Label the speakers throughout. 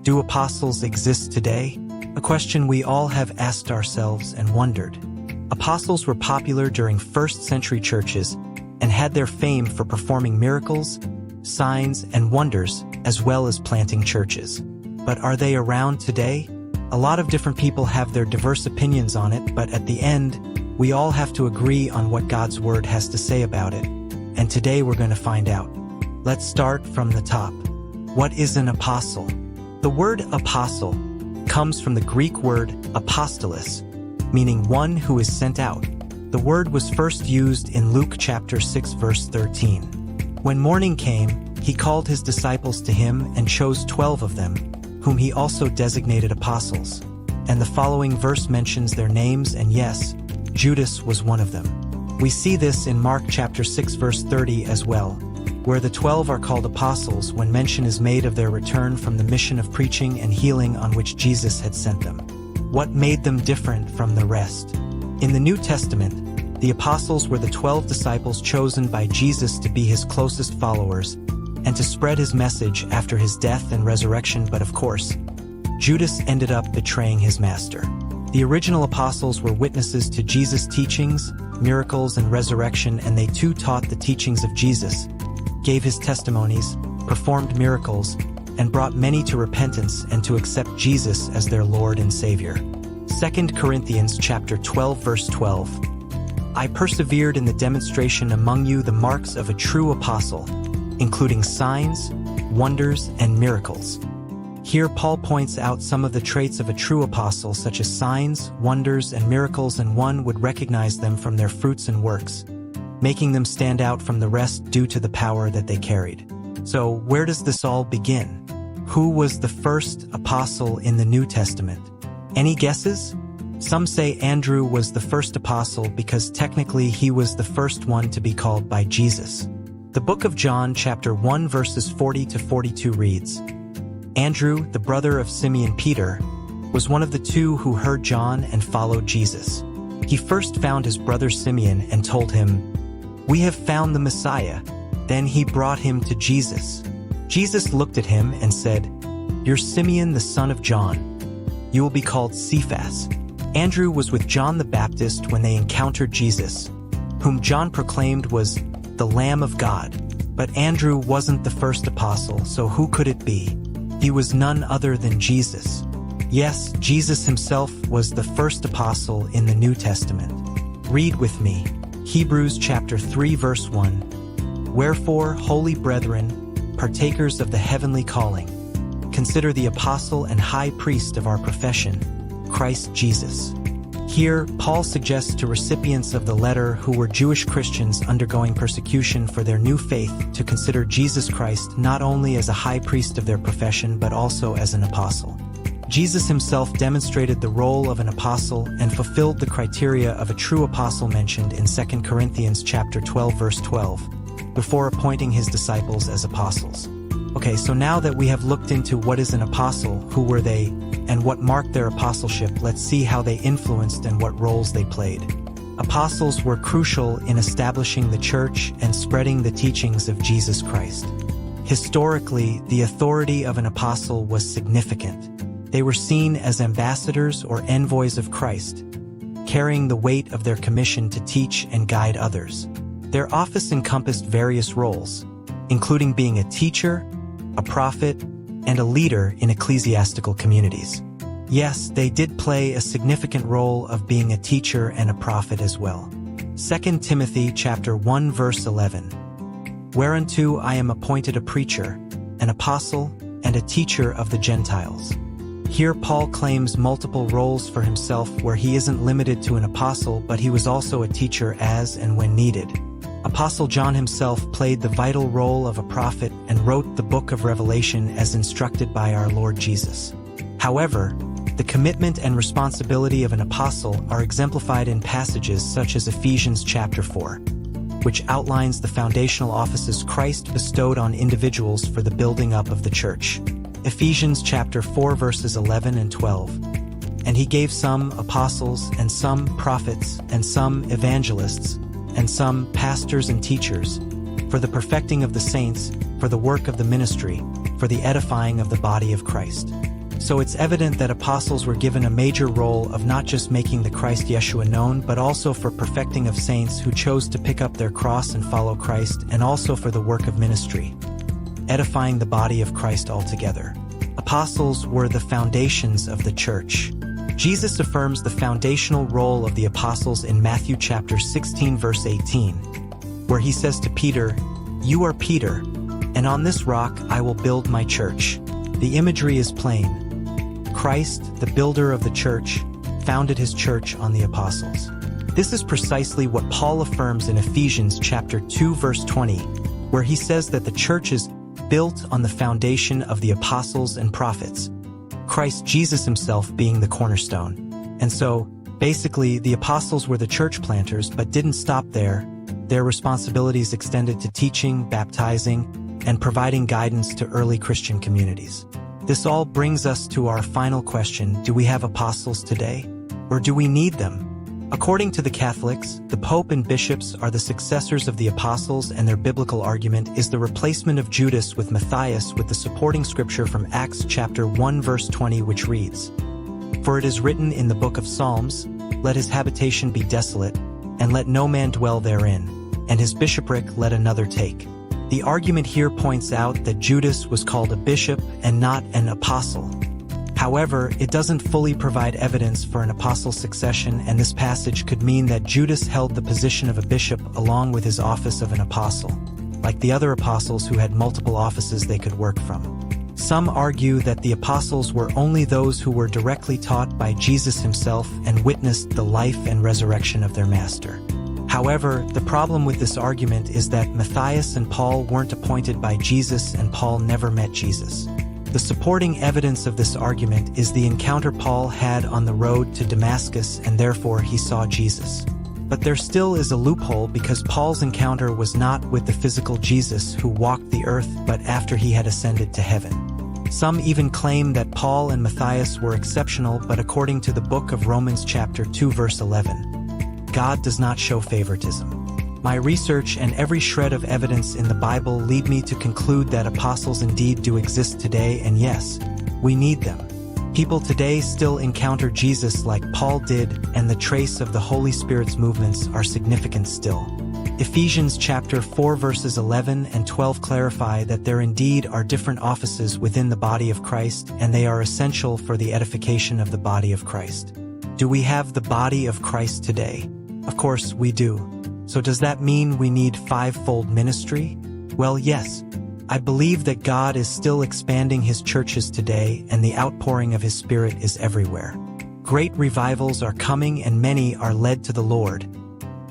Speaker 1: Do apostles exist today? A question we all have asked ourselves and wondered. Apostles were popular during first-century churches and had their fame for performing miracles, signs, and wonders, as well as planting churches. But are they around today? A lot of different people have their diverse opinions on it, but at the end, we all have to agree on what God's Word has to say about it. And today we're going to find out. Let's start from the top. What is an apostle? The word apostle comes from the Greek word apostolos, meaning one who is sent out. The word was first used in Luke chapter 6 verse 13. When morning came, he called his disciples to him and chose 12 of them, whom he also designated apostles. And the following verse mentions their names, and yes, Judas was one of them. We see this in Mark chapter 6 verse 30 as well, where the 12 are called apostles when mention is made of their return from the mission of preaching and healing on which Jesus had sent them. What made them different from the rest? In the New Testament, the apostles were the 12 disciples chosen by Jesus to be his closest followers and to spread his message after his death and resurrection, but of course, Judas ended up betraying his master. The original apostles were witnesses to Jesus' teachings, miracles, and resurrection, and they too taught the teachings of Jesus, gave his testimonies, performed miracles, and brought many to repentance and to accept Jesus as their Lord and Savior. 2 Corinthians chapter 12 verse 12. I persevered in the demonstration among you the marks of a true apostle, including signs, wonders, and miracles. Here Paul points out some of the traits of a true apostle, such as signs, wonders, and miracles, and one would recognize them from their fruits and works, making them stand out from the rest due to the power that they carried. So, where does this all begin? Who was the first apostle in the New Testament? Any guesses? Some say Andrew was the first apostle because technically he was the first one to be called by Jesus. The book of John chapter 1 verses 40 to 42 reads, Andrew, the brother of Simeon Peter, was one of the two who heard John and followed Jesus. He first found his brother Simeon and told him, "We have found the Messiah." Then he brought him to Jesus. Jesus looked at him and said, "You're Simeon the son of John. You will be called Cephas." Andrew was with John the Baptist when they encountered Jesus, whom John proclaimed was the Lamb of God. But Andrew wasn't the first apostle, so who could it be? He was none other than Jesus. Yes, Jesus himself was the first apostle in the New Testament. Read with me. Hebrews chapter 3 verse 1. Wherefore, holy brethren, partakers of the heavenly calling, consider the apostle and high priest of our profession, Christ Jesus. Here, Paul suggests to recipients of the letter who were Jewish Christians undergoing persecution for their new faith to consider Jesus Christ not only as a high priest of their profession but also as an apostle. Jesus himself demonstrated the role of an apostle and fulfilled the criteria of a true apostle mentioned in 2 Corinthians chapter 12 verse 12, before appointing his disciples as apostles. Okay, so now that we have looked into what is an apostle, who were they, and what marked their apostleship, let's see how they influenced and what roles they played. Apostles were crucial in establishing the church and spreading the teachings of Jesus Christ. Historically, the authority of an apostle was significant. They were seen as ambassadors or envoys of Christ, carrying the weight of their commission to teach and guide others. Their office encompassed various roles, including being a teacher, a prophet, and a leader in ecclesiastical communities. Yes, they did play a significant role of being a teacher and a prophet as well. 2 Timothy chapter 1 verse 11. Whereunto I am appointed a preacher, an apostle, and a teacher of the Gentiles. Here Paul claims multiple roles for himself, where he isn't limited to an apostle, but he was also a teacher as and when needed. Apostle John himself played the vital role of a prophet and wrote the book of Revelation as instructed by our Lord Jesus. However, the commitment and responsibility of an apostle are exemplified in passages such as Ephesians chapter 4, which outlines the foundational offices Christ bestowed on individuals for the building up of the church. Ephesians chapter 4 verses 11 and 12. And he gave some apostles, and some prophets, and some evangelists, and some pastors and teachers, for the perfecting of the saints, for the work of the ministry, for the edifying of the body of Christ. So it's evident that apostles were given a major role of not just making the Christ Yeshua known, but also for perfecting of saints who chose to pick up their cross and follow Christ, and also for the work of ministry, edifying the body of Christ altogether. Apostles were the foundations of the church. Jesus affirms the foundational role of the apostles in Matthew chapter 16 verse 18, where he says to Peter, "You are Peter, and on this rock I will build my church." The imagery is plain. Christ, the builder of the church, founded his church on the apostles. This is precisely what Paul affirms in Ephesians chapter 2 verse 20, where he says that the church is built on the foundation of the apostles and prophets, Christ Jesus himself being the cornerstone. And so, basically, the apostles were the church planters, but didn't stop there. Their responsibilities extended to teaching, baptizing, and providing guidance to early Christian communities. This all brings us to our final question: do we have apostles today? Or do we need them? According to the Catholics, the Pope and bishops are the successors of the apostles, and their biblical argument is the replacement of Judas with Matthias, with the supporting scripture from Acts chapter 1 verse 20, which reads, "For it is written in the book of Psalms, let his habitation be desolate, and let no man dwell therein, and his bishopric let another take." The argument here points out that Judas was called a bishop and not an apostle. However, it doesn't fully provide evidence for an apostle's succession, and this passage could mean that Judas held the position of a bishop along with his office of an apostle, like the other apostles who had multiple offices they could work from. Some argue that the apostles were only those who were directly taught by Jesus himself and witnessed the life and resurrection of their master. However, the problem with this argument is that Matthias and Paul weren't appointed by Jesus, and Paul never met Jesus. The supporting evidence of this argument is the encounter Paul had on the road to Damascus, and therefore he saw Jesus. But there still is a loophole, because Paul's encounter was not with the physical Jesus who walked the earth, but after he had ascended to heaven. Some even claim that Paul and Matthias were exceptional, but according to the book of Romans chapter 2 verse 11, God does not show favoritism. My research and every shred of evidence in the Bible lead me to conclude that apostles indeed do exist today, and yes, we need them. People today still encounter Jesus like Paul did, and the trace of the Holy Spirit's movements are significant still. Ephesians chapter 4 verses 11 and 12 clarify that there indeed are different offices within the body of Christ, and they are essential for the edification of the body of Christ. Do we have the body of Christ today? Of course we do. So does that mean we need fivefold ministry? Well, yes. I believe that God is still expanding his churches today, and the outpouring of his Spirit is everywhere. Great revivals are coming, and many are led to the Lord,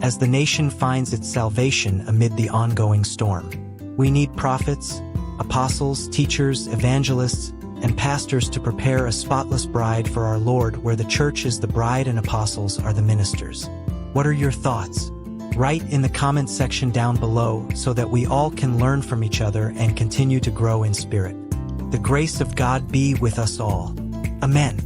Speaker 1: as the nation finds its salvation amid the ongoing storm. We need prophets, apostles, teachers, evangelists, and pastors to prepare a spotless bride for our Lord, where the church is the bride and apostles are the ministers. What are your thoughts? Write in the comment section down below so that we all can learn from each other and continue to grow in spirit. The grace of God be with us all. Amen.